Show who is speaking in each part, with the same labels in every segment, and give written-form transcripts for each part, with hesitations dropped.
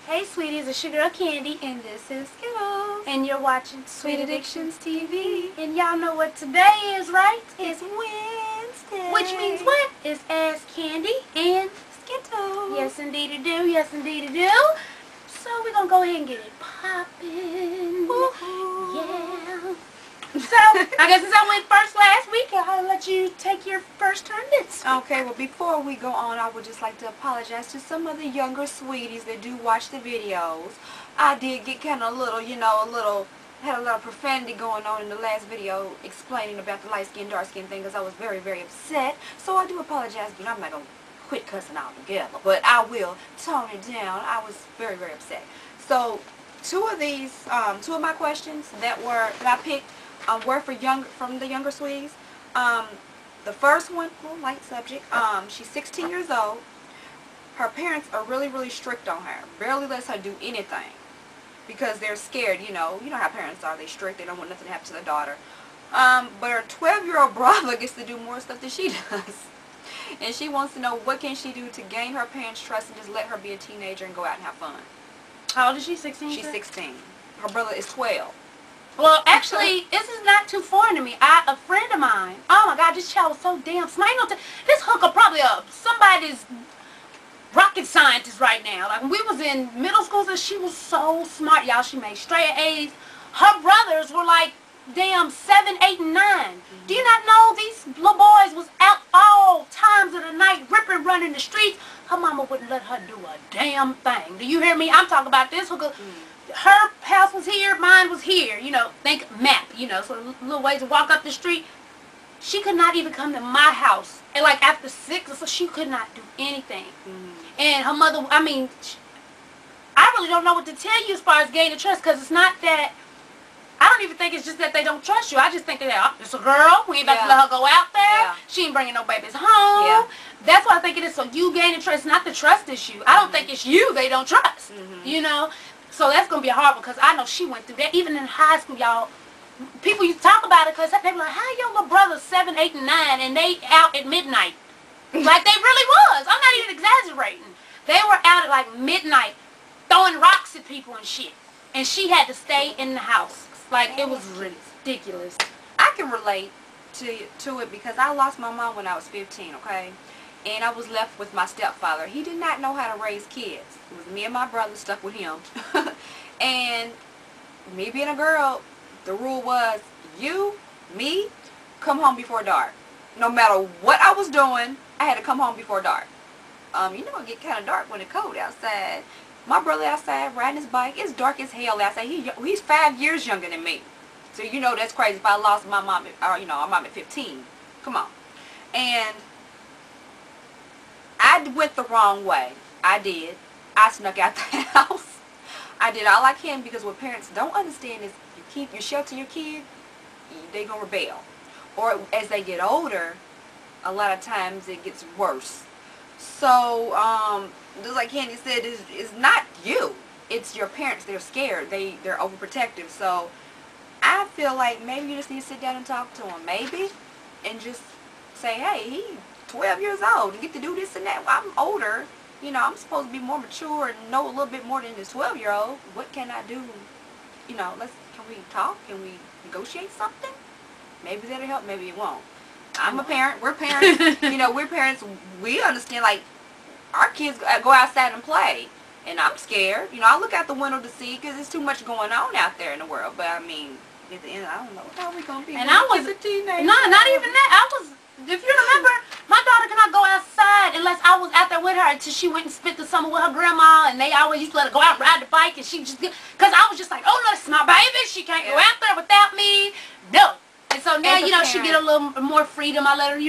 Speaker 1: Hey sweeties, it's your girl Candy, and this is Skittles. And you're watching Sweet Addictions TV. And y'all know what today is, right? It's Wednesday. Which means what? It's Ask Candy and Skittles. Yes, indeed it do. Yes, indeed it do. So we're going to go ahead and get it popping. Yeah. So, I guess since I went first last week, I'll let you take your first turn this week.
Speaker 2: Okay, well before we go on, I would just like to apologize to some of the younger sweeties that do watch the videos. I did get kind of had a little profanity going on in the last video explaining about the light skin, dark skin thing because I was very, very upset. So I do apologize, but I'm not going to quit cussing altogether. But I will tone it down. I was very, very upset. So two of my questions that I picked were from the younger sweeties. The first one, light subject. She's 16 years old. Her parents are really, really strict on her. Barely lets her do anything because they're scared. You know how parents are. They're strict. They don't want nothing to happen to their daughter. But her 12-year-old brother gets to do more stuff than she does. And she wants to know what can she do to gain her parents' trust and just let her be a teenager and go out and have fun.
Speaker 1: How old is she? 16?
Speaker 2: She's 16. Her brother is 12.
Speaker 1: Well, actually, this is not too foreign to me. A friend of mine, oh my God, this child was so damn smart. This hooker probably somebody's rocket scientist right now. Like, when we was in middle school, she was so smart, y'all. She made straight A's. Her brothers were like, damn, 7, 8, and 9. Do you not know these little boys was out all times of the night, ripping, running the streets? Her mama wouldn't let her do a damn thing. Do you hear me? I'm talking about this hooker. Her house was here, mine was here, think map, so little ways to walk up the street. She could not even come to my house. And like after 6, so she could not do anything. And her mother, I really don't know what to tell you as far as gaining trust, because it's not that, I don't even think it's just that they don't trust you. I just think that it's a girl, we ain't about to let her go out there. She ain't bringing no babies home. That's why I think it is. So you gaining trust, not the trust issue. I don't think it's you they don't trust, So that's going to be hard because I know she went through that. Even in high school, y'all, people used to talk about it because they were like, how your little brother's 7, 8, and 9 and they out at midnight? Like, they really was. I'm not even exaggerating. They were out at like midnight throwing rocks at people and shit. And she had to stay in the house. Like, it was ridiculous.
Speaker 2: I can relate to it because I lost my mom when I was 15, okay? And I was left with my stepfather. He did not know how to raise kids. It was me and my brother stuck with him. And me being a girl, the rule was me, come home before dark. No matter what I was doing, I had to come home before dark. It get kind of dark when it's cold outside. My brother outside riding his bike. It's dark as hell outside. He's 5 years younger than me. So that's crazy if I lost my mom, our mom at 15. Come on. And I went the wrong way. I did. I snuck out the house. I did all I can because what parents don't understand is you shelter your kid, they gonna rebel. Or as they get older, a lot of times it gets worse. So, just like Candy said, it's not you. It's your parents. They're scared. They're overprotective. So, I feel like maybe you just need to sit down and talk to them. Maybe. And just say, hey, he's 12 years old and get to do this and that. Well, I'm older. I'm supposed to be more mature and know a little bit more than this 12-year-old. What can I do? Can we talk? Can we negotiate something? Maybe that'll help. Maybe it won't. I'm a parent. We're parents. We're parents. We understand, like, our kids go outside and play. And I'm scared. I look out the window to see because there's too much going on out there in the world. But, at the end, I don't know how we going to be.
Speaker 1: And I was a teenager. No, not even that. If you remember, my daughter cannot go outside unless I was out there with her until she went and spent the summer with her grandma, and they always used to let her go out and ride the bike, and she just, because I was just like, oh no, this is my baby, she can't go out there without me, no. And so now, she get a little more freedom. I let her,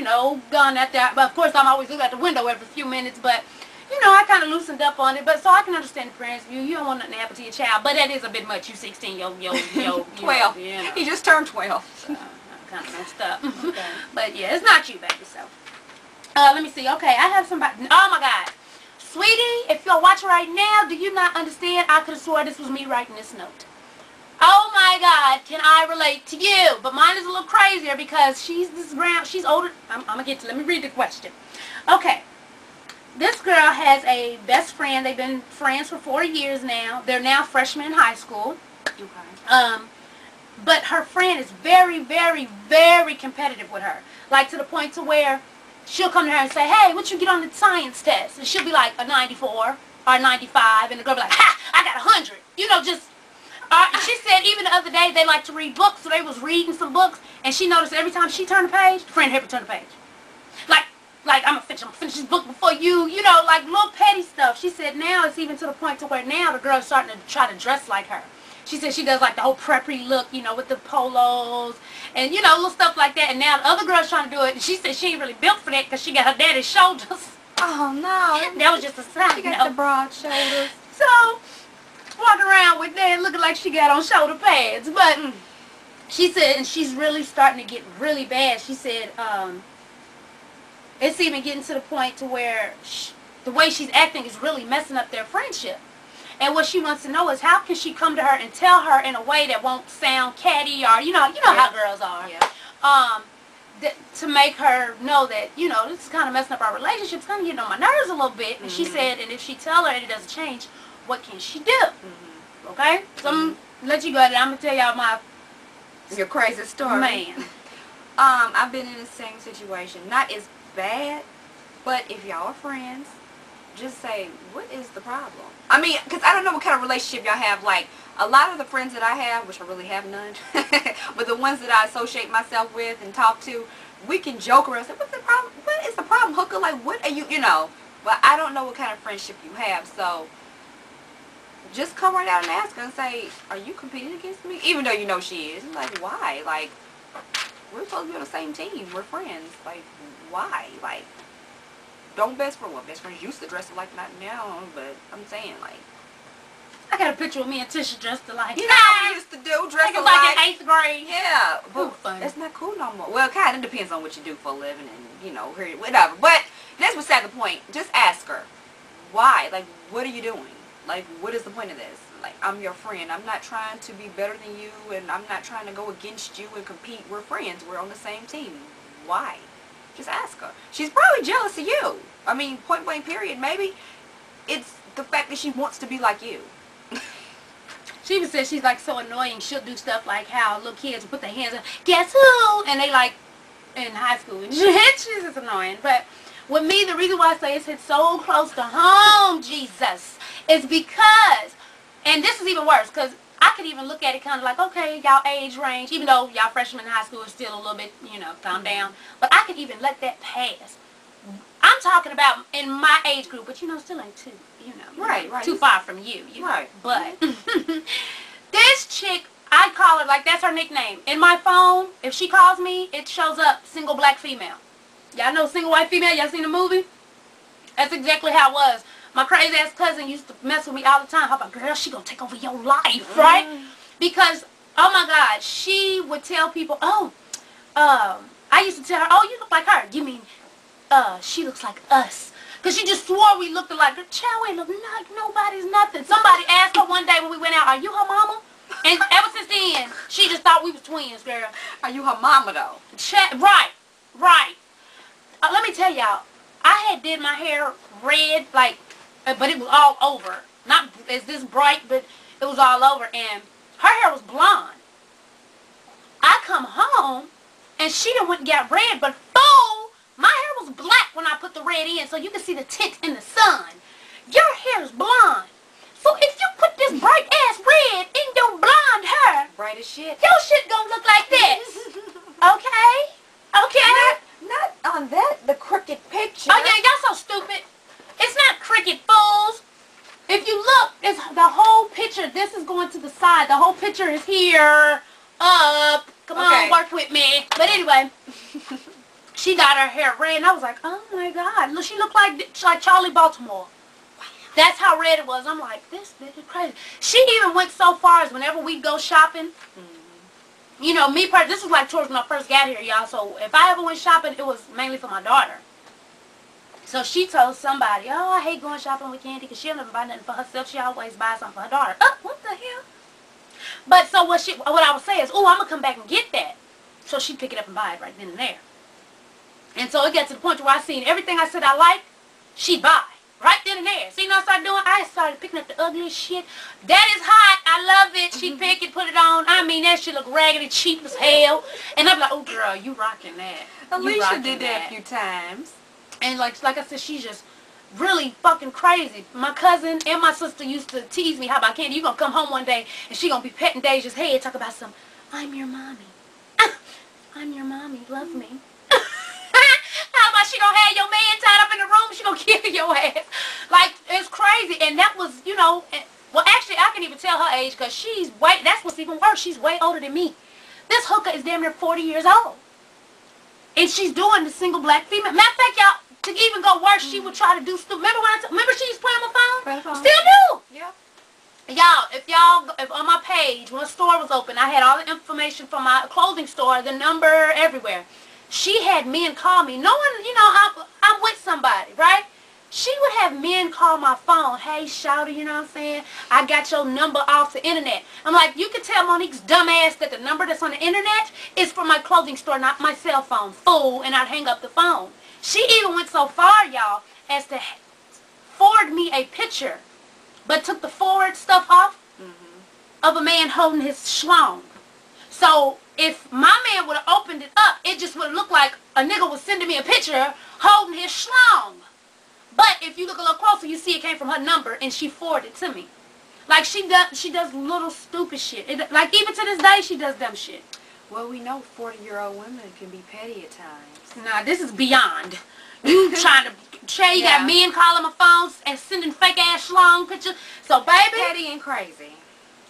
Speaker 1: gone out there, but of course I'm always looking out the window every few minutes, but, I kind of loosened up on it, but so I can understand the parents' view. You don't want nothing to happen to your child, but that is a bit much. You 16,
Speaker 2: 12. He just turned 12.
Speaker 1: So, kind of messed up. Okay. But yeah, it's not you, baby. So let me see. Okay, I have somebody. Oh my God, sweetie, if you're watching right now, do you not understand? I could have swore this was me writing this note. Oh my God, can I relate to you? But mine is a little crazier because she's older. I'm gonna get to. Let me read the question. Okay. this girl has a best friend. They've been friends for 4 years now. They're now freshmen in high school.
Speaker 2: Okay.
Speaker 1: But her friend is very, very, very competitive with her. Like to the point to where she'll come to her and say, hey, what you get on the science test? And she'll be like a 94 or a 95. And the girl will be like, ha, I got 100. You know, just... she said even the other day they like to read books, so they was reading some books, and she noticed every time she turned a page, the friend helped her turn the page. Like I'm gonna finish this book before you know, like little petty stuff. She said now it's even to the point to where now the girl's starting to try to dress like her. She said she does like the whole preppy look, you know, with the polos and, you know, little stuff like that. And now the other girl's trying to do it, and she said she ain't really built for that because she got her daddy's shoulders.
Speaker 2: Oh, no.
Speaker 1: That was just a side
Speaker 2: She got the broad shoulders.
Speaker 1: So, walking around with that looking like she got on shoulder pads. But she said, and she's really starting to get really bad. She said it's even getting to the point to where the way she's acting is really messing up their friendship. And what she wants to know is how can she come to her and tell her in a way that won't sound catty or, you know how girls are.
Speaker 2: Yeah.
Speaker 1: To make her know that, you know, this is kind of messing up our relationship. It's kind of getting on my nerves a little bit. And she said, and if she tell her and it doesn't change, what can she do? Okay? So I'm going to let you go ahead. I'm going to tell y'all
Speaker 2: your crazy story.
Speaker 1: Man.
Speaker 2: I've been in the same situation. Not as bad, but if y'all are friends, just say, what is the problem? I mean, because I don't know what kind of relationship y'all have. Like, a lot of the friends that I have, which I really have none, but the ones that I associate myself with and talk to, we can joke around and say, what's the problem? What is the problem, hooker? Like, what are you know? But I don't know what kind of friendship you have, so just come right out and ask her and say, are you competing against me? Even though you know she is. Like, why? Like, we're supposed to be on the same team. We're friends. Like, why? Like, don't best friends used to dress like not now, but I'm saying, like,
Speaker 1: I got a picture of me and Tisha dressed alike.
Speaker 2: You know what we used to do, dress alike.
Speaker 1: Like in 8th grade.
Speaker 2: Yeah, but that's not cool no more. Well, it kind of depends on what you do for a living and, you know, whatever. But that's beside the point. Just ask her, why? Like, what are you doing? Like, what is the point of this? Like, I'm your friend. I'm not trying to be better than you, and I'm not trying to go against you and compete. We're friends. We're on the same team. Why? Just ask her. She's probably jealous of you. I mean, point blank period. Maybe it's the fact that she wants to be like you.
Speaker 1: She even said she's like so annoying. She'll do stuff like how little kids will put their hands up, guess who? And they like in high school. And she's just annoying. But with me, the reason why I say it's hit so close to home, Jesus, is because, and this is even worse, because I could even look at it kind of like, okay, y'all age range, even though y'all freshmen in high school is still a little bit, you know, calm down. But I could even let that pass. I'm talking about in my age group, but you know, still ain't too, you know,
Speaker 2: right.
Speaker 1: too far from you,
Speaker 2: right.
Speaker 1: But this chick, I call her, like, that's her nickname. In my phone, if she calls me, it shows up single black female. Y'all know single white female? Y'all seen the movie? That's exactly how it was. My crazy ass cousin used to mess with me all the time. How about, girl, she gonna take over your life, right? Because, oh my God, she would tell people, oh, I used to tell her, oh, you look like her. You mean, she looks like us. Because she just swore we looked alike. Child, we look like nobody's nothing. Somebody asked her one day when we went out, are you her mama? And ever since then, she just thought we was twins, girl.
Speaker 2: Are you her mama, though?
Speaker 1: Right. Let me tell y'all, I had did my hair red, like, but it was all over. Not as this bright, but it was all over. And her hair was blonde. I come home, and she done went and got red, but fool, my hair was black when I put the red in, so you can see the tint in the sun. Your hair is blonde. So if you put this bright ass red in your blonde hair,
Speaker 2: bright as shit,
Speaker 1: your shit gonna look like this. Okay? Okay?
Speaker 2: Not on the crooked picture.
Speaker 1: Oh yeah, y'all so stupid. It's not cricket, fools. If you look, it's the whole picture. This is going to the side. The whole picture is here, up. Come on, work with me. But anyway, she got her hair red, and I was like, oh my God. Look, she looked like Charlie Baltimore. That's how red it was. I'm like, this bitch is crazy. She even went so far as whenever we go shopping, you know, me personally, this was like towards when I first got here, y'all. So if I ever went shopping, it was mainly for my daughter. So she told somebody, oh, I hate going shopping with Candy because she'll never buy nothing for herself. She always buys something for her daughter. Oh, what the hell? But so what I would say is, oh, I'm going to come back and get that. So she'd pick it up and buy it right then and there. And so it got to the point where I seen everything I said I liked, she'd buy. Right then and there. So you know what I started doing? I started picking up the ugliest shit. That is hot. I love it. She'd pick it, put it on. I mean, that shit look raggedy, cheap as hell. And I'm like, oh, girl, you rocking that.
Speaker 2: Alicia did that a few times.
Speaker 1: And like I said, she's just really fucking crazy. My cousin and my sister used to tease me, how about Candy, you gonna come home one day and she gonna be petting Deja's head, talk about some, I'm your mommy. I'm your mommy, love me. How about she gonna have your man tied up in the room, she gonna kill your ass. Like, it's crazy. And that was, you know, well actually I can even tell her age because she's way, that's what's even worse, she's way older than me. This hooker is damn near 40 years old. And she's doing the single black female. Matter of fact, y'all, to even go worse, she would try to do stupid. Remember when remember she used to play on my phone? Still do.
Speaker 2: Yeah.
Speaker 1: Y'all, if on my page, when the store was open, I had all the information from my clothing store, the number, everywhere. She had men call me. No one, you know, I'm with somebody, right? She would have men call my phone. Hey, shouty, you know what I'm saying? I got your number off the internet. I'm like, you can tell Monique's dumb ass that the number that's on the internet is from my clothing store, not my cell phone. Fool, and I'd hang up the phone. She even went so far, y'all, as to forward me a picture, but took the forward stuff off of a man holding his schlong. So if my man would have opened it up, it just would have looked like a nigga was sending me a picture holding his schlong. But if you look a little closer, you see it came from her number, and she forwarded it to me. Like, she does little stupid shit. Like, even to this day, she does dumb shit.
Speaker 2: Well, we know 40-year-old women can be petty at times.
Speaker 1: Nah, this is beyond. You trying to say you got men calling my phones and sending fake-ass schlong pictures. So, baby.
Speaker 2: Petty and crazy.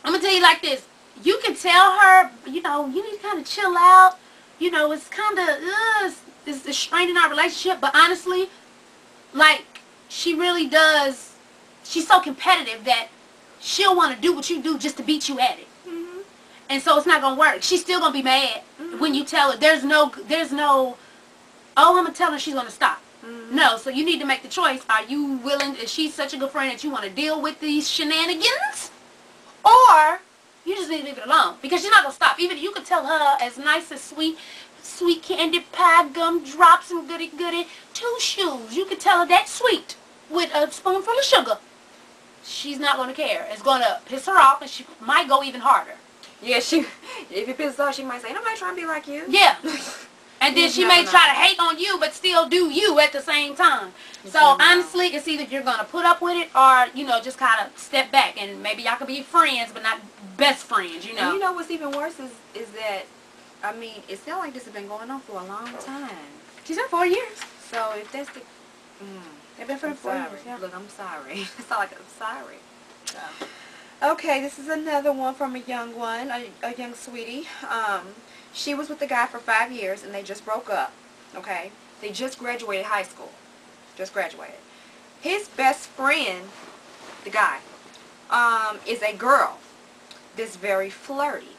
Speaker 1: I'm going to tell you like this. You can tell her, you know, you need to kind of chill out. You know, it's kind of, it's straining our relationship. But honestly, like, she really does, she's so competitive that she'll want to do what you do just to beat you at it. And so it's not going to work. She's still going to be mad when you tell her. There's no, oh, I'm going to tell her she's going to stop. No, so you need to make the choice. Are you willing, is she such a good friend that you want to deal with these shenanigans? Or you just need to leave it alone. Because she's not going to stop. Even you could tell her as nice as sweet candy pie, gumdrops, and goody-goody, 2 shoes. You could tell her that's sweet with a spoonful of sugar. She's not going to care. It's going to piss her off, and she might go even harder.
Speaker 2: Yeah, if it pisses off, she might say, nobody's trying to be like you.
Speaker 1: Yeah. And then she may try to hate on you, but still do you at the same time. So, honestly, it's either you're going to put up with it or, you know, just kind of step back. And maybe y'all can be friends, but not best friends, you know.
Speaker 2: And you know what's even worse is that, I mean, it sounds like this has been going on for a long time.
Speaker 1: She said 4 years.
Speaker 2: So, if that's the...
Speaker 1: They've been for 4 years, yeah.
Speaker 2: Look, I'm sorry. It's not like I'm sorry. So. Okay, this is another one from a young one, a young sweetie. She was with the guy for 5 years, and they just broke up, okay? They just graduated high school. Just graduated. His best friend, the guy, is a girl that's very flirty.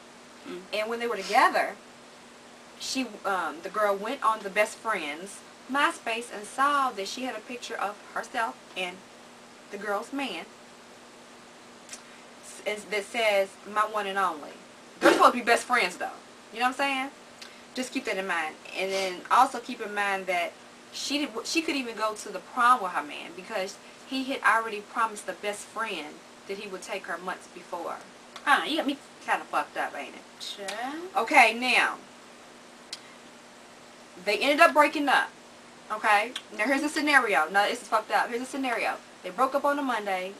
Speaker 2: And when they were together, the girl went on the best friend's MySpace and saw that she had a picture of herself and the girl's man that says, my one and only. They're supposed to be best friends, though. You know what I'm saying? Just keep that in mind. And then also keep in mind that she could even go to the prom with her man because he had already promised the best friend that he would take her months before.
Speaker 1: You got me
Speaker 2: kind of fucked up, ain't it?
Speaker 1: Sure.
Speaker 2: Okay, now, they ended up breaking up. Okay? Now, here's a scenario. Now, this is fucked up. Here's a scenario. They broke up on a Monday.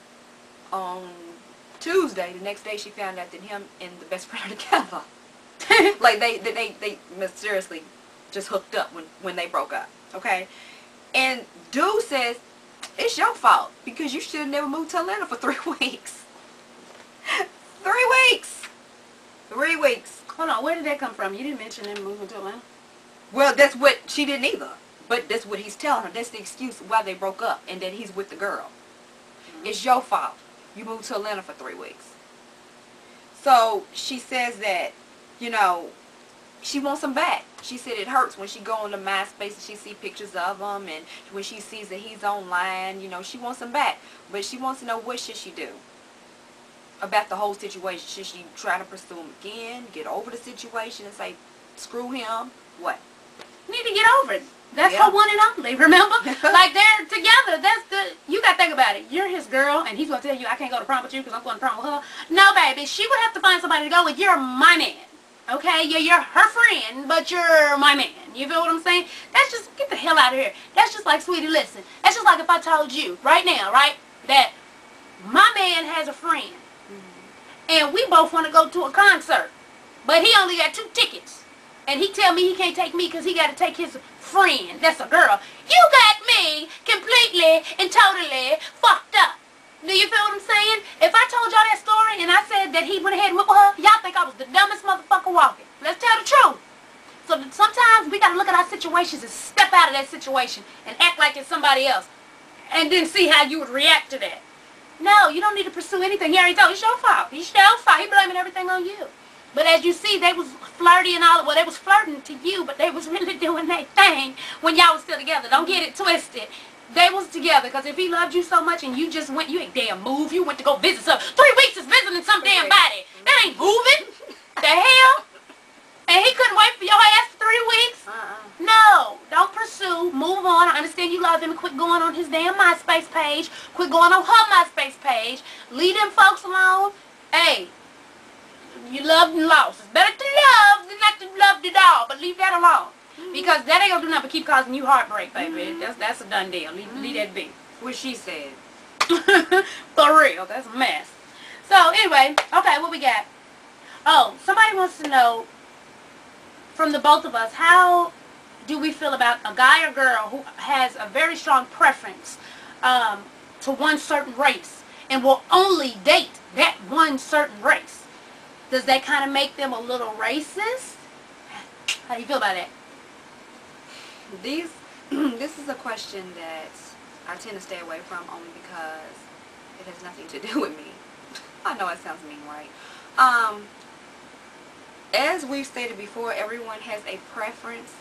Speaker 2: On Tuesday, the next day, she found out that him and the best friend are together. Like, they mysteriously just hooked up when they broke up. Okay? And dude says, it's your fault because you should have never moved to Atlanta for 3 weeks. 3 weeks! 3 weeks.
Speaker 1: Hold on, where did that come from? You didn't mention him moving to Atlanta.
Speaker 2: Well, that's what she didn't either. But that's what he's telling her. That's the excuse why they broke up and that he's with the girl. It's your fault. You moved to Atlanta for 3 weeks. So she says that, you know, she wants him back. She said it hurts when she go on the MySpace and she see pictures of him, and when she sees that he's online, you know, she wants him back. But she wants to know, what should she do about the whole situation? Should she try to pursue him again, get over the situation and say, screw him? What?
Speaker 1: You need to get over it. That's her one and only, remember? Like, they're together. You got to think about it. You're his girl, and he's going to tell you, I can't go to prom with you because I'm going to prom with her. No, baby. She would have to find somebody to go with. You're my man. Okay? You're her friend, but you're my man. You feel what I'm saying? That's just, get the hell out of here. That's just like, sweetie, listen. That's just like if I told you right now, right, that my man has a friend, and we both want to go to a concert, but he only got 2 tickets. And he tell me he can't take me because he got to take his friend. That's a girl. You got me completely and totally fucked up. Do you feel what I'm saying? If I told y'all that story and I said that he went ahead and went with her, y'all think I was the dumbest motherfucker walking. Let's tell the truth. So sometimes we got to look at our situations and step out of that situation and act like it's somebody else. And then see how you would react to that. No, you don't need to pursue anything. He already told you, it's your fault. It's your fault. He blaming everything on you. But as you see, they was flirty and all. Well, they was flirting to you, but they was really doing their thing when y'all was still together. Don't get it twisted. They was together because if he loved you so much and you just went, you ain't damn move. You went to go visit some. 3 weeks is visiting some damn body. That ain't moving. The hell? And he couldn't wait for your ass for 3 weeks? No. Don't pursue. Move on. I understand you love him. Quit going on his damn MySpace page. Quit going on her MySpace page. Leave them folks alone. Hey. You loved and lost. It's better to love than not to love at all. But leave that alone. Because that ain't going to do nothing but keep causing you heartbreak, baby. That's a done deal. Leave that be.
Speaker 2: What she said.
Speaker 1: For real. That's a mess. So, anyway. Okay, what we got? Oh, somebody wants to know from the both of us, how do we feel about a guy or girl who has a very strong preference to one certain race and will only date that one certain race? Does that kind of make them a little racist? How do you feel about that?
Speaker 2: This is a question that I tend to stay away from only because it has nothing to do with me. I know it sounds mean, right? As we've stated before, everyone has a preference,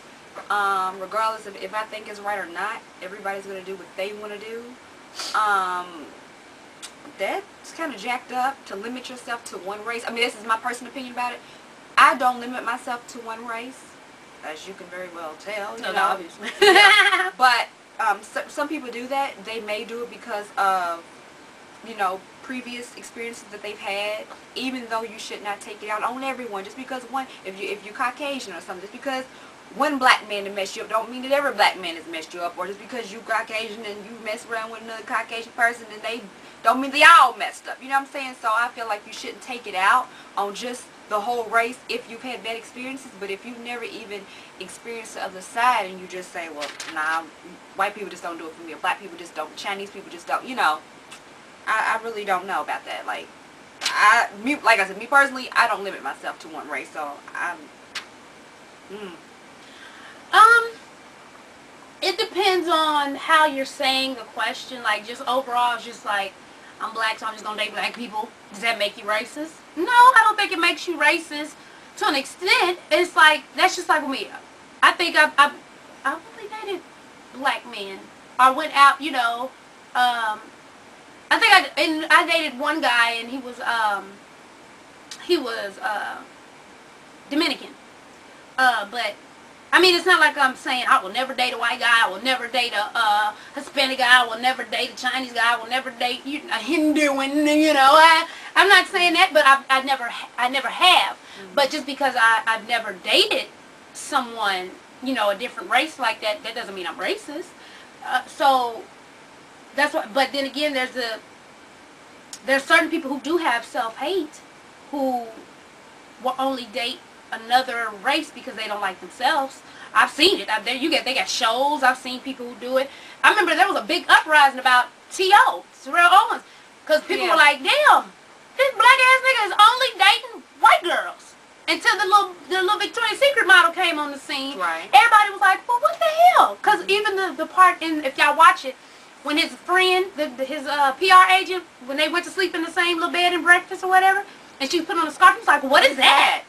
Speaker 2: regardless of if I think it's right or not. Everybody's going to do what they want to do. That's kind of jacked up to limit yourself to one race. I mean, this is my personal opinion about it. I don't limit myself to one race, as you can very well tell. You know,
Speaker 1: obviously.
Speaker 2: Yeah. But some people do that. They may do it because of, you know, previous experiences that they've had. Even though you should not take it out on everyone, just because one, if you're Caucasian or something, just because one black man to mess you up don't mean that every black man has messed you up, or just because you Caucasian and you mess around with another Caucasian person and they don't mean they all messed up. You know what I'm saying? So I feel like you shouldn't take it out on just the whole race if you've had bad experiences. But if you've never even experienced the other side and you just say, well, nah, white people just don't do it for me, or black people just don't, Chinese people just don't, you know, I really don't know about that. Like I said, me personally, I don't limit myself to one race, so
Speaker 1: it depends on how you're saying the question. Like, just overall, it's just like, I'm black, so I'm just gonna date black people. Does that make you racist? No, I don't think it makes you racist. To an extent, it's like, that's just like me. I think I really dated black men. I went out, you know, I think I dated one guy, and he was Dominican. But I mean, it's not like I'm saying I will never date a white guy, I will never date a Hispanic guy, I will never date a Chinese guy, I will never date a Hindu, and you know, I'm not saying that, but I never have. But just because I've never dated someone, you know, a different race like that, that doesn't mean I'm racist. So that's what. But then again, there's certain people who do have self-hate, who will only date another race because they don't like themselves. I've seen it. They got shows. I've seen people who do it. I remember there was a big uprising about T.O., Terrell Owens, because people were like, damn, this black ass nigga is only dating white girls. Until the little Victoria's Secret model came on the scene.
Speaker 2: Right.
Speaker 1: Everybody was like, well, what the hell? Because even the part in, if y'all watch it, when his friend, his PR agent, when they went to sleep in the same little bed and breakfast or whatever, and she put on a scarf, he was like, what is that?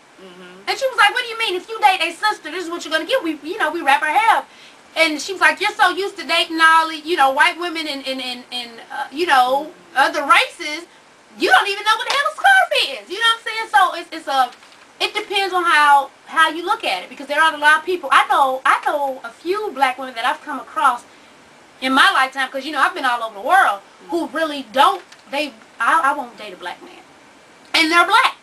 Speaker 1: And she was like, what do you mean? If you date a sister, this is what you're going to get. We wrap our hair up. And she was like, you're so used to dating all the, you know, white women and you know, other races, you don't even know what the hell a scarf is. You know what I'm saying? So it depends on how you look at it, because there are a lot of people. I know a few black women that I've come across in my lifetime, because you know I've been all over the world, who really don't. I won't date a black man, and they're black.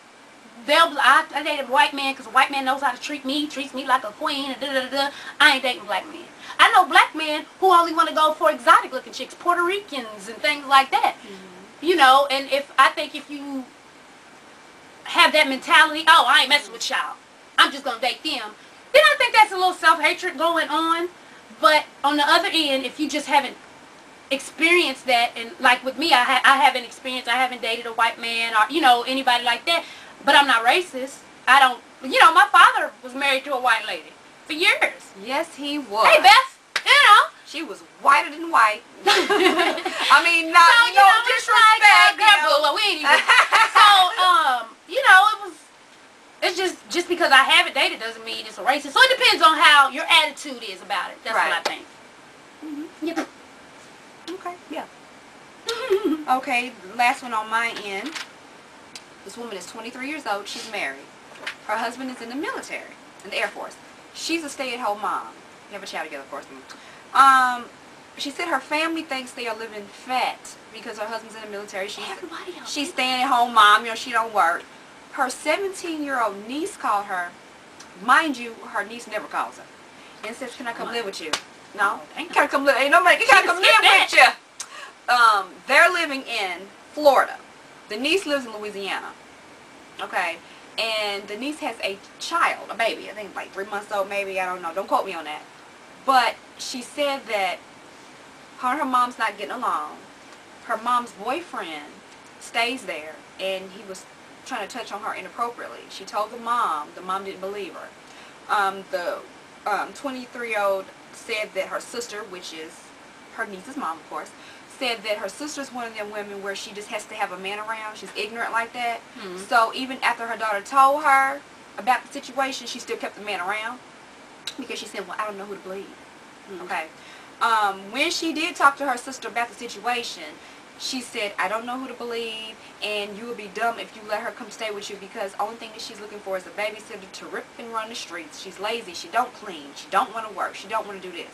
Speaker 1: I date a white man because a white man knows how to treats me like a queen, and I ain't dating black men. I know black men who only want to go for exotic looking chicks, Puerto Ricans and things like that. You know, and I think if you have that mentality, oh, I ain't messing with y'all, I'm just gonna date them, then I think that's a little self-hatred going on. But on the other end, if you just haven't experienced that, and like with me, I haven't experienced, I haven't dated a white man or, you know, anybody like that, but I'm not racist. I don't, you know, my father was married to a white lady for years.
Speaker 2: Yes, he was.
Speaker 1: Hey, Beth, you know.
Speaker 2: She was whiter than white. I mean, not
Speaker 1: So,
Speaker 2: no disrespect.
Speaker 1: Well, we ain't even. So, you know, it's just because I haven't dated doesn't mean it's a racist. So it depends on how your attitude is about it. That's
Speaker 2: right.
Speaker 1: what I think. Yep.
Speaker 2: Okay, yeah. Okay, last one on my end. This woman is 23 years old. She's married. Her husband is in the military, in the Air Force. She's a stay-at-home mom. We have a child together, of course. She said her family thinks they are living fat because her husband's in the military. She's staying-at-home mom. You know, she don't work. Her 17-year-old niece called her. Mind you, her niece never calls her. And says, "Can I come live with you?" No, ain't gotta come live. Ain't nobody can come live with you. They're living in Florida. The niece lives in Louisiana. Okay, and the niece has a child, a baby. I think like 3 months old, maybe. I don't know. Don't quote me on that. But she said that her and her mom's not getting along. Her mom's boyfriend stays there, and he was trying to touch on her inappropriately. She told the mom. The mom didn't believe her. The 23-year-old said that her sister, which is her niece's mom, of course, said that her sister's one of them women where she just has to have a man around. She's ignorant like that. So even after her daughter told her about the situation, she still kept the man around because she said, well, I don't know who to believe. Okay. When she did talk to her sister about the situation, she said, I don't know who to believe, and you would be dumb if you let her come stay with you, because the only thing that she's looking for is a babysitter to rip and run the streets. She's lazy. She don't clean. She don't want to work. She don't want to do this.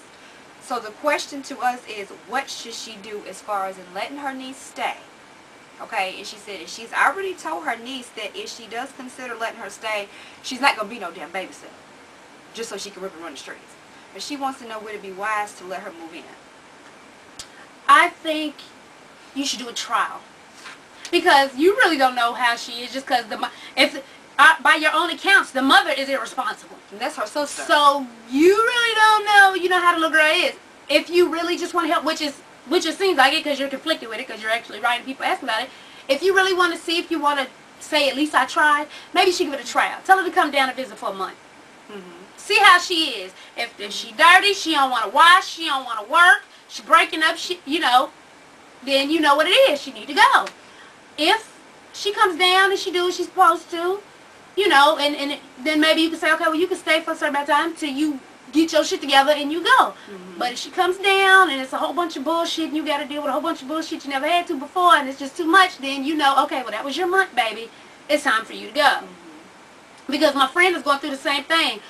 Speaker 2: So the question to us is, what should she do as far as in letting her niece stay? Okay, and she said, and she's already told her niece that if she does consider letting her stay, she's not going to be no damn babysitter, just so she can rip and run the streets. But she wants to know would it be wise to let her move in.
Speaker 1: I think you should do a trial, because you really don't know how she is, just because by your own accounts, the mother is irresponsible.
Speaker 2: And that's her sister.
Speaker 1: So you really don't know, you know, how the little girl is. If you really just want to help, which it seems like it, because you're conflicted with it, because you're actually writing people asking about it. If you really want to see, if you want to say, at least I tried, maybe she give it a trial. Tell her to come down and visit for a month. See how she is. If she dirty, she don't want to wash, she don't want to work, she breaking up, you know, then you know what it is. She need to go. If she comes down and she do what she's supposed to, you know, and then maybe you can say, okay, well, you can stay for a certain amount of time till you get your shit together and you go. But if she comes down and it's a whole bunch of bullshit and you got to deal with a whole bunch of bullshit you never had to before, and it's just too much, then you know, okay, well, that was your month, baby. It's time for you to go. Because my friend is going through the same thing.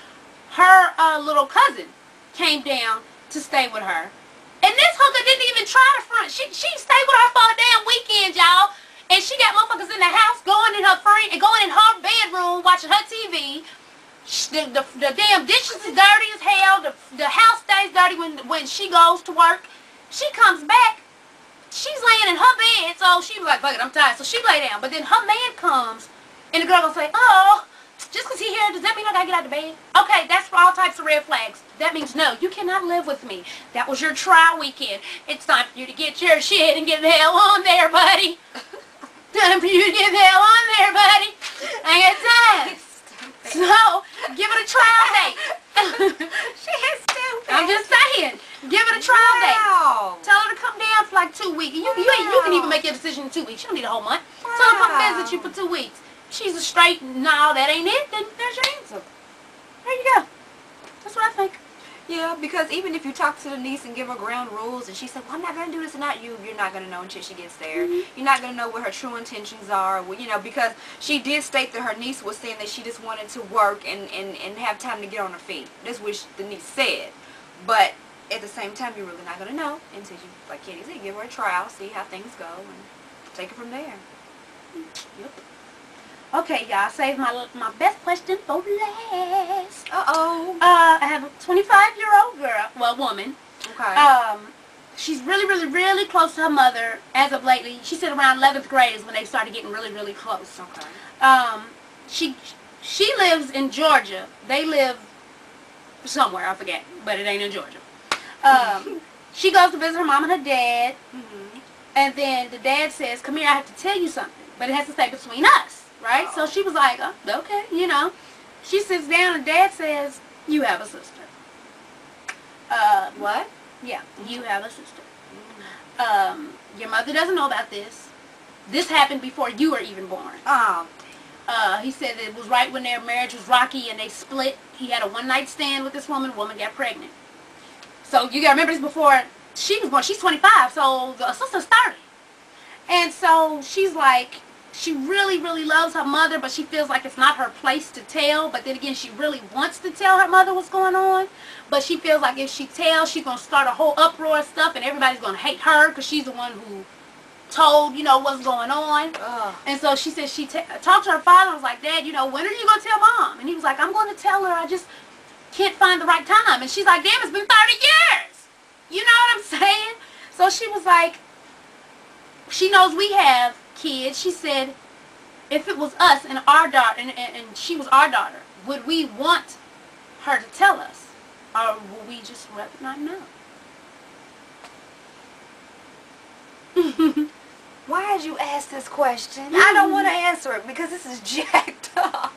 Speaker 1: Her little cousin came down to stay with her. And this hooker didn't even try to front. She stayed with her for a damn weekend, y'all. And she got motherfuckers in the house going in her bedroom watching her TV. The damn dishes is dirty as hell. The house stays dirty when she goes to work. She comes back. She's laying in her bed. So she was like, fuck it, I'm tired. So she lay down. But then her man comes. And the girl gonna say, oh, just because he's here, does that mean I gotta get out of bed? Okay, that's for all types of red flags. That means no, you cannot live with me. That was your trial weekend. It's time for you to get your shit and get the hell on there, buddy. Time for you to get the hell on there, buddy. I got time. So, give it a trial date.
Speaker 2: She is stupid.
Speaker 1: I'm just saying. Give it a trial date. Tell her to come down for like 2 weeks. You can even make your decision in 2 weeks. You don't need a whole month. Tell her to come visit you for 2 weeks. She's a straight, no, that ain't it, then there's your answer. There you go. That's what I think.
Speaker 2: Yeah, because even if you talk to the niece and give her ground rules and she said, well, I'm not going to do this and not you, you're not going to know until she gets there. You're not going to know what her true intentions are, well, you know, because she did state that her niece was saying that she just wanted to work and have time to get on her feet. That's what the niece said. But at the same time, you're really not going to know until you, like Kenny said, give her a trial, see how things go, and take it from there. Yep.
Speaker 1: Okay, y'all, save my best question for last.
Speaker 2: Uh-oh.
Speaker 1: I have a 25-year-old girl, well, woman.
Speaker 2: Okay.
Speaker 1: She's really, really, really close to her mother as of lately. She said around 11th grade is when they started getting really, really close.
Speaker 2: Okay.
Speaker 1: She lives in Georgia. They live somewhere, I forget, but it ain't in Georgia. She goes to visit her mom and her dad, and then the dad says, come here, I have to tell you something, but it has to stay between us. Right? So she was like, oh, okay, you know. She sits down and Dad says, you have a sister.
Speaker 2: What?
Speaker 1: Yeah, you have a sister. Your mother doesn't know about this. This happened before you were even born.
Speaker 2: Oh.
Speaker 1: He said it was right when their marriage was rocky and they split. He had a one-night stand with this woman. The woman got pregnant. So you got to remember this before she was born. She's 25, so the sister's 30. And so she's like, she really, really loves her mother, but she feels like it's not her place to tell. But then again, she really wants to tell her mother what's going on. But she feels like if she tells, she's going to start a whole uproar of stuff, and everybody's going to hate her because she's the one who told, you know, what's going on. And so she said she talked to her father and was like, Dad, you know, when are you going to tell Mom? And he was like, I'm going to tell her. I just can't find the right time. And she's like, damn, it's been 30 years. You know what I'm saying? So she was like, she knows we have kids. She said, if it was us and our daughter, and she was our daughter, would we want her to tell us, or would we just rather not know?
Speaker 2: Why did you ask this question? I don't want to answer it because this is jacked up.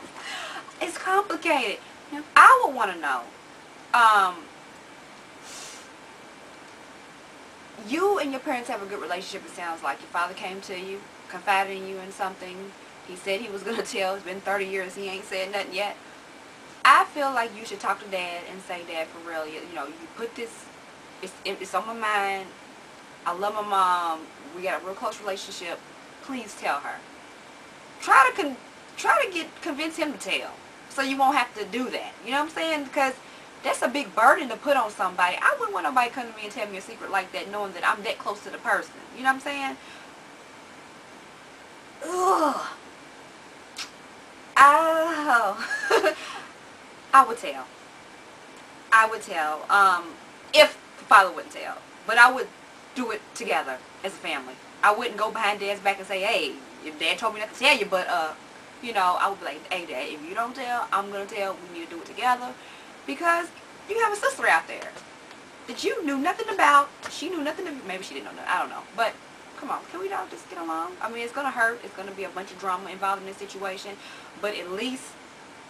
Speaker 2: It's complicated.
Speaker 1: Yeah.
Speaker 2: I would want to know. You and your parents have a good relationship, it sounds like. Your father came to you, confided in you in something. He said he was going to tell. It's been 30 years. He ain't said nothing yet. I feel like you should talk to Dad and say, Dad, for real, you know, you put this, it's on my mind. I love my mom. We got a real close relationship. Please tell her. Try to convince him to tell, so you won't have to do that. You know what I'm saying? Because that's a big burden to put on somebody. I wouldn't want nobody come to me and tell me a secret like that, knowing that I'm that close to the person. You know what I'm saying? Ugh. Oh. I would tell. I would tell. If the father wouldn't tell. But I would do it together as a family. I wouldn't go behind Dad's back and say, hey, your dad told me not to tell you, but, you know, I would be like, hey, Dad, if you don't tell, I'm going to tell. We need to do it together. Because you have a sister out there that you knew nothing about. She knew nothing about. Maybe she didn't know nothing. I don't know. But, come on, can we all just get along? I mean, it's going to hurt. It's going to be a bunch of drama involved in this situation. But at least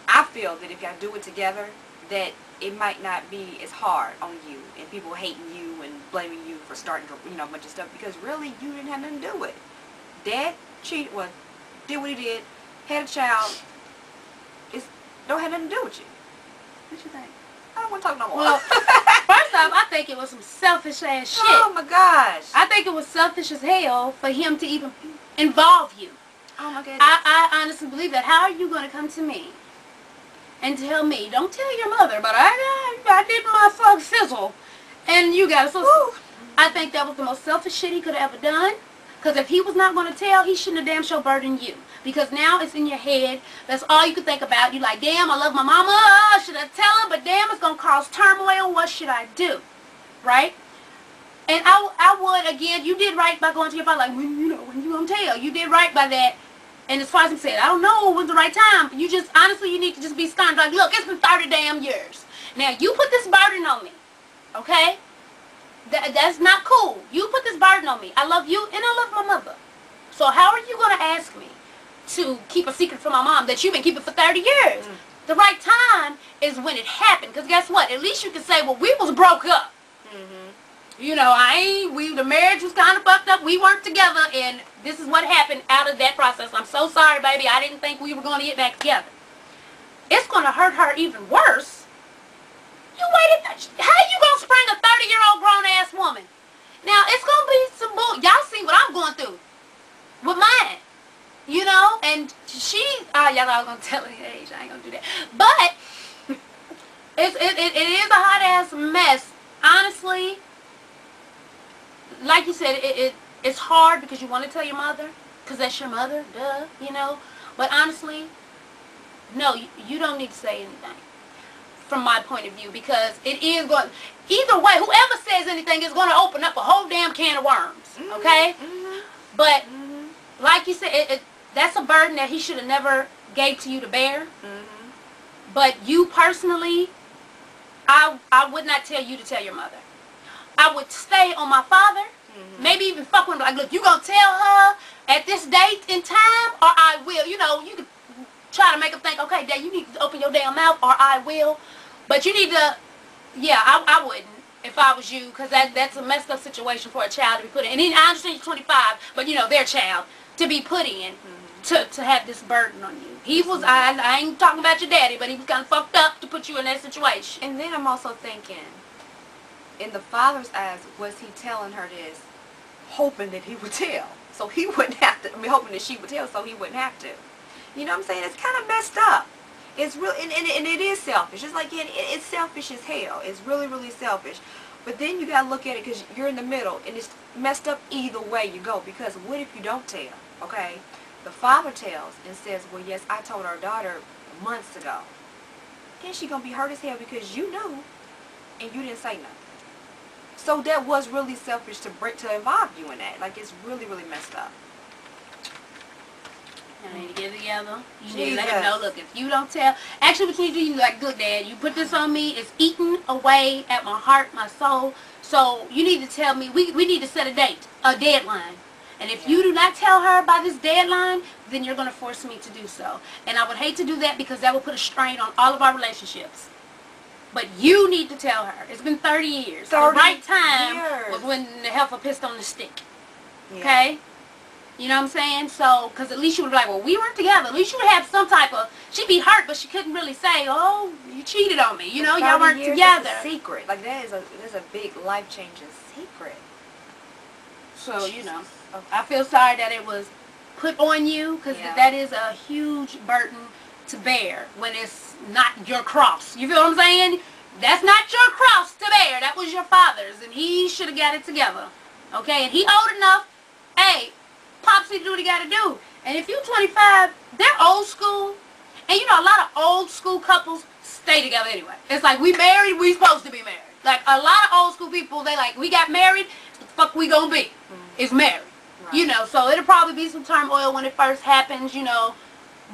Speaker 2: I feel that if y'all do it together, that it might not be as hard on you and people hating you and blaming you for starting, you know, a bunch of stuff, because really you didn't have nothing to do with it. Dad cheated, did what he did, had a child. It don't have nothing to do with you. What you think? I don't want to talk no more.
Speaker 1: Well, first off, I think it was some selfish ass shit.
Speaker 2: Oh my gosh.
Speaker 1: I think it was selfish as hell for him to even involve you.
Speaker 2: Oh my goodness.
Speaker 1: I honestly believe that. How are you going to come to me and tell me, don't tell your mother, but I did my fuck sizzle, and you got a sister? I think that was the most selfish shit he could have ever done. Because if he was not going to tell, he shouldn't have damn sure burdened you. Because now it's in your head. That's all you can think about. You like, damn, I love my mama. Should I tell her? But damn, it's going to cause turmoil. What should I do? Right? And I would, again, you did right by going to your father. Like, when you going to tell? You did right by that. And as far as I'm saying, I don't know when's the right time. You just, honestly, you need to just be stern. Like, look, it's been 30 damn years. Now, you put this burden on me. Okay? That's not cool. You put this burden on me. I love you and I love my mother. So how are you going to ask me to keep a secret from my mom that you've been keeping for 30 years? The right time is when it happened. Because guess what? At least you can say, well, we was broke up. You know, the marriage was kind of fucked up. We weren't together, and this is what happened out of that process. I'm so sorry, baby. I didn't think we were going to get back together. It's going to hurt her even worse. You waited. How you gonna spring a 30-year-old grown-ass woman? Now, it's gonna be some bull. Y'all see what I'm going through with mine. You know? And she, y'all all gonna tell her age. I ain't gonna do that. But, it is a hot-ass mess. Honestly, like you said, it's hard because you want to tell your mother. Because that's your mother. Duh. You know? But honestly, no, you don't need to say anything. From my point of view, because it is going, either way, whoever says anything is going to open up a whole damn can of worms, okay? But, like you said, that's a burden that he should have never gave to you to bear. But you personally, I would not tell you to tell your mother. I would stay on my father, maybe even fuck with him, like, look, you going to tell her at this date and time, or I will. You know, you could try to make them think, okay, Dad, you need to open your damn mouth, or I will. But you need to, yeah, I wouldn't if I was you, because that's a messed up situation for a child to be put in. And then, I understand you're 25, but, you know, their child to be put in to have this burden on you. He was, I ain't talking about your daddy, but he was kind of fucked up to put you in that situation.
Speaker 2: And then I'm also thinking, in the father's eyes, was he telling her this, hoping that he would tell? So he wouldn't have to, I mean, hoping that she would tell so he wouldn't have to. You know what I'm saying? It's kind of messed up. It's real, and it is selfish. It's like, it's selfish as hell. It's really, really selfish. But then you got to look at it because you're in the middle, and it's messed up either way you go. Because what if you don't tell, okay? The father tells and says, well, yes, I told our daughter months ago. Then she going to be hurt as hell because you knew, and you didn't say nothing. So that was really selfish to involve you in that. Like, it's really, really messed up.
Speaker 1: You need to get it together. You need to let him know, look, if you don't tell, actually what you need to do, you like, good Dad, you put this on me, it's eating away at my heart, my soul, so you need to tell me, we need to set a date, a deadline. And if you do not tell her by this deadline, then you're going to force me to do so. And I would hate to do that because that would put a strain on all of our relationships. But you need to tell her. It's been 30 years.
Speaker 2: 30
Speaker 1: the right time
Speaker 2: years.
Speaker 1: was when the heifer pissed on the stick.
Speaker 2: Yeah.
Speaker 1: Okay? You know what I'm saying? So, because at least you would be like, well, we weren't together. At least you would have some type of, she'd be hurt, but she couldn't really say, oh, you cheated on me. You know, y'all weren't together.
Speaker 2: That's a secret. Like, there's a big life-changing secret.
Speaker 1: So, you know, I feel sorry that it was put on you, because that is a huge burden to bear when it's not your cross. You feel what I'm saying? That's not your cross to bear. That was your father's, and he should have got it together. Okay? And he old enough, hey, Pops need to do what he got to do. And if you're 25, they're old school. And you know, a lot of old school couples stay together anyway. It's like, we married, we supposed to be married. Like, a lot of old school people, they like, we got married, what the fuck we gonna be? Is married. Right. You know, so it'll probably be some turmoil when it first happens, you know.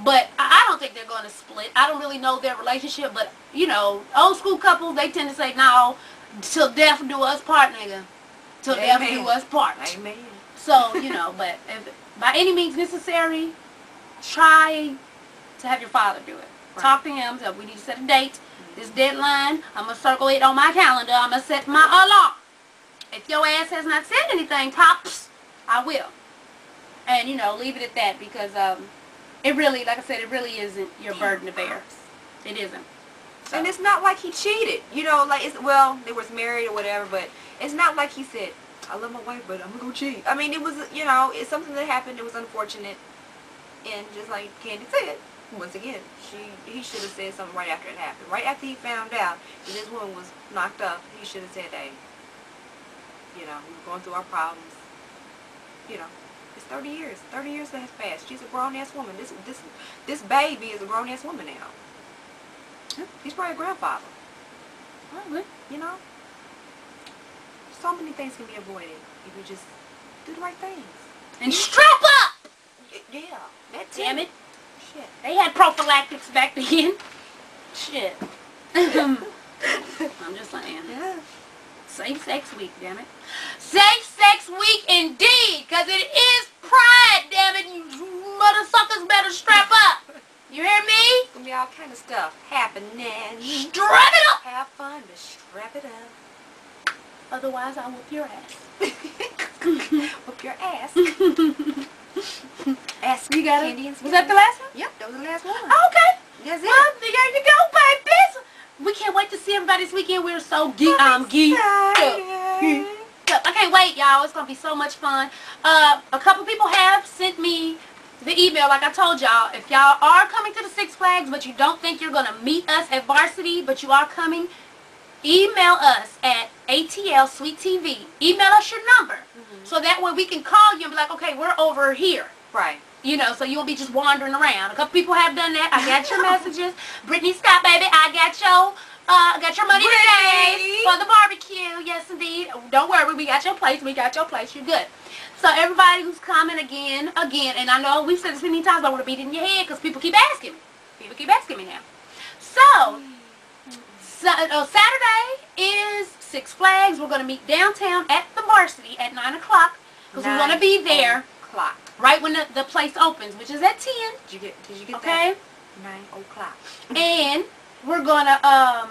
Speaker 1: But I don't think they're going to split. I don't really know their relationship. But, you know, old school couples, they tend to say, no, till death do us part, nigga. Till death do us part.
Speaker 2: Amen.
Speaker 1: So, you know, but if by any means necessary, try to have your father do it. Right. Talk to him. So we need to set a date. This deadline, I'm going to circle it on my calendar. I'm going to set my alarm. If your ass has not said anything, Pops, I will. And, you know, leave it at that because it really, like I said, it really isn't your burden to bear. It isn't. So.
Speaker 2: And it's not like he cheated. You know, like, well, they was married or whatever, but it's not like he said, I love my wife, but I'm going to go cheat. I mean, it was, you know, it's something that happened. It was unfortunate. And just like Candy said, once again, he should have said something right after it happened. Right after he found out that this woman was knocked up, he should have said, hey, you know, we were going through our problems. You know, it's 30 years. 30 years that has passed. She's a grown-ass woman. This baby is a grown-ass woman now. He's probably a grandfather.
Speaker 1: Probably.
Speaker 2: You know? So many things can be avoided if you just do the right things.
Speaker 1: And strap up!
Speaker 2: Yeah. That's
Speaker 1: Damn it.
Speaker 2: Shit.
Speaker 1: They had prophylactics back then. Shit. I'm just saying.
Speaker 2: Yeah.
Speaker 1: Safe Sex Week, damn it. Safe Sex Week indeed, because it is Pride, damn it. You mother suckers better strap up. You hear me?
Speaker 2: It's going to be all kind of stuff happening.
Speaker 1: Strap it up.
Speaker 2: Have fun, but strap it up.
Speaker 1: Otherwise, I'll whoop your ass.
Speaker 2: Whoop your ass. Ask
Speaker 1: you got
Speaker 2: Candy and
Speaker 1: Was that the last one?
Speaker 2: Yep, that was the last one.
Speaker 1: Oh, okay.
Speaker 2: That's it.
Speaker 1: Well, there you go, baby. we can't wait to see everybody this weekend. We're so geeked up. Geeked up. I can't wait, y'all. It's going to be so much fun. A couple people have sent me the email, like I told y'all. If y'all are coming to the Six Flags, but you don't think you're going to meet us at Varsity, but you are coming, email us at Atlsweettv. Email us your number. So that way we can call you and be like, okay, we're over here.
Speaker 2: Right.
Speaker 1: You know, so you won't be just wandering around. A couple people have done that. I got your messages. Brittany Scott, baby, I got your money today for the barbecue. Yes, indeed. Don't worry, we got your place. We got your place. You're good. So everybody who's coming again, and I know we've said this many times, but I want to beat it in your head because people keep asking me. People keep asking me now. So Saturday is Six Flags. We're going to meet downtown at the Varsity at 9 o'clock because we want to be there right when the place opens, which is at 10.
Speaker 2: Did you get
Speaker 1: okay?
Speaker 2: That? 9 o'clock.
Speaker 1: And we're going to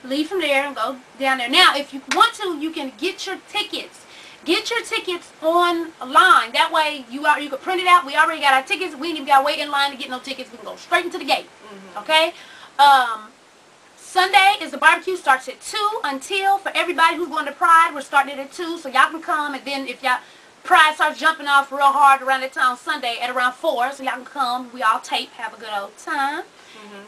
Speaker 1: leave from there and go down there. Now, if you want to, you can get your tickets. Get your tickets online. That way, you can print it out. We already got our tickets. We ain't even got to wait in line to get no tickets. We can go straight into the gate. Okay? Sunday is the barbecue. Starts at 2 until, for everybody who's going to Pride, we're starting it at 2. So y'all can come. And then if y'all, Pride starts jumping off real hard around that time Sunday at around 4. So y'all can come. We all tape. Have a good old time.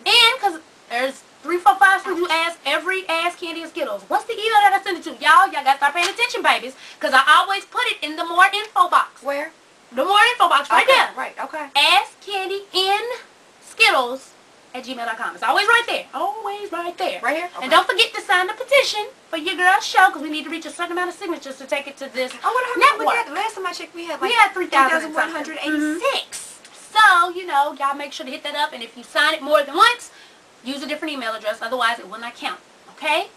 Speaker 1: And because there's 3, 4, 5 people who ask every Ask Candy and Skittles, what's the email that I send it to? Y'all got to start paying attention, babies. Because I always put it in the more info box.
Speaker 2: Where?
Speaker 1: The more info box right there.
Speaker 2: Right, okay.
Speaker 1: AskCandynSkittles@gmail.com. It's always right there. Always right there.
Speaker 2: Right here? Okay.
Speaker 1: And don't forget to sign the petition for your girl's show because we need to reach a certain amount of signatures to take it to this network.
Speaker 2: Last time I checked, we had like
Speaker 1: 3,186. So, you know, y'all make sure to hit that up. And if you sign it more than once, use a different email address. Otherwise, it will not count. Okay?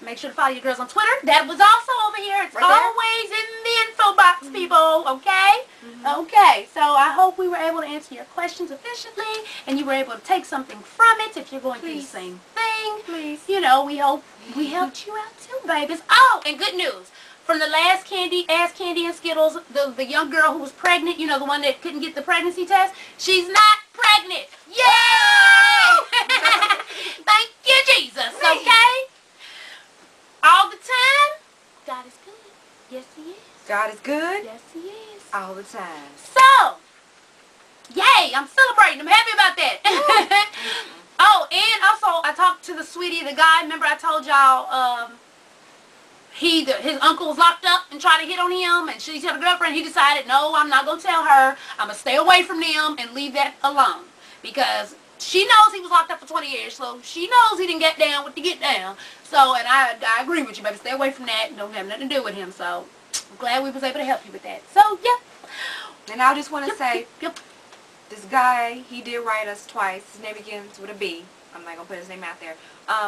Speaker 1: Make sure to follow your girls on Twitter. That was also over here. It's always in the info box, people. Okay? Okay. So I hope we were able to answer your questions efficiently, and you were able to take something from it if you're going through the same thing.
Speaker 2: Please.
Speaker 1: You know, we hope we helped you out too, babies. Oh, and good news. From the last Ask Candy and Skittles, the young girl who was pregnant, you know, the one that couldn't get the pregnancy test, she's not pregnant. Yay! Thank you, Jesus. Okay? All the time, God is good. Yes, He is.
Speaker 2: God is good?
Speaker 1: Yes, He is.
Speaker 2: All the time.
Speaker 1: So, yay, I'm celebrating. I'm happy about that. Oh, and also, I talked to the sweetie, the guy, remember I told y'all, his uncle was locked up and tried to hit on him, and she told a girlfriend. He decided, no, I'm not going to tell her. I'm going to stay away from them and leave that alone. Because she knows he was locked up for 20 years, so she knows he didn't get down with the get down. So, and I agree with you, baby. Stay away from that. Don't have nothing to do with him. So, I'm glad we was able to help you with that. So, yeah.
Speaker 2: And I just want to say, this guy, he did write us twice. His name begins with a B. I'm not going to put his name out there.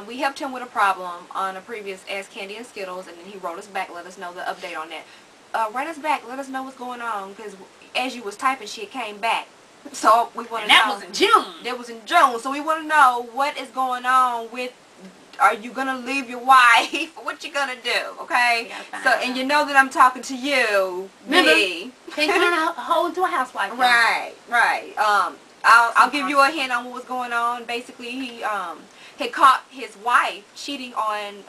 Speaker 2: We helped him with a problem on a previous Ask Candy and Skittles, and then he wrote us back, let us know the update on that. Write us back, let us know what's going on, because as you was typing, she came back. So we want to know.
Speaker 1: That was in June.
Speaker 2: That was in June. So we want to know what is going on with, are you going to leave your wife? What you going to do, okay? So, and you know that I'm talking to you, me.
Speaker 1: Can't turn a hoe into a housewife.
Speaker 2: Right, right. I'll give you a hint on what was going on. Basically, he had caught his wife cheating on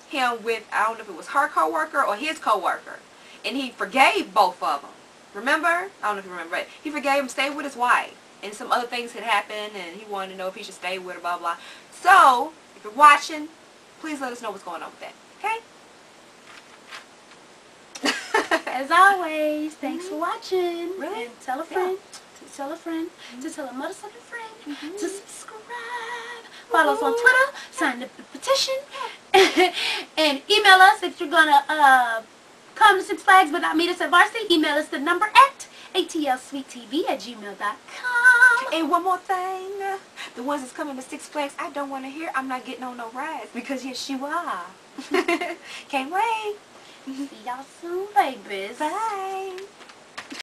Speaker 2: him with, I don't know if it was her co-worker or his co-worker. And he forgave both of them. Remember? I don't know if you remember, but he forgave him, stayed with his wife. And some other things had happened, and he wanted to know if he should stay with her, blah, blah. So, if you're watching, please let us know what's going on with that. Okay?
Speaker 1: As always, thanks for watching.
Speaker 2: Really?
Speaker 1: And tell a friend, to tell a friend, to tell a mother-sucking friend, to subscribe. Follow us on Twitter, sign the petition, and email us if you're going to come to Six Flags but not meet us at Varsity. Email us the number at atlsweettv@gmail.com.
Speaker 2: And one more thing, the ones that's coming to Six Flags, I don't want to hear, I'm not getting on no rides, because yes, you are. Can't wait.
Speaker 1: See y'all soon, babies.
Speaker 2: Bye.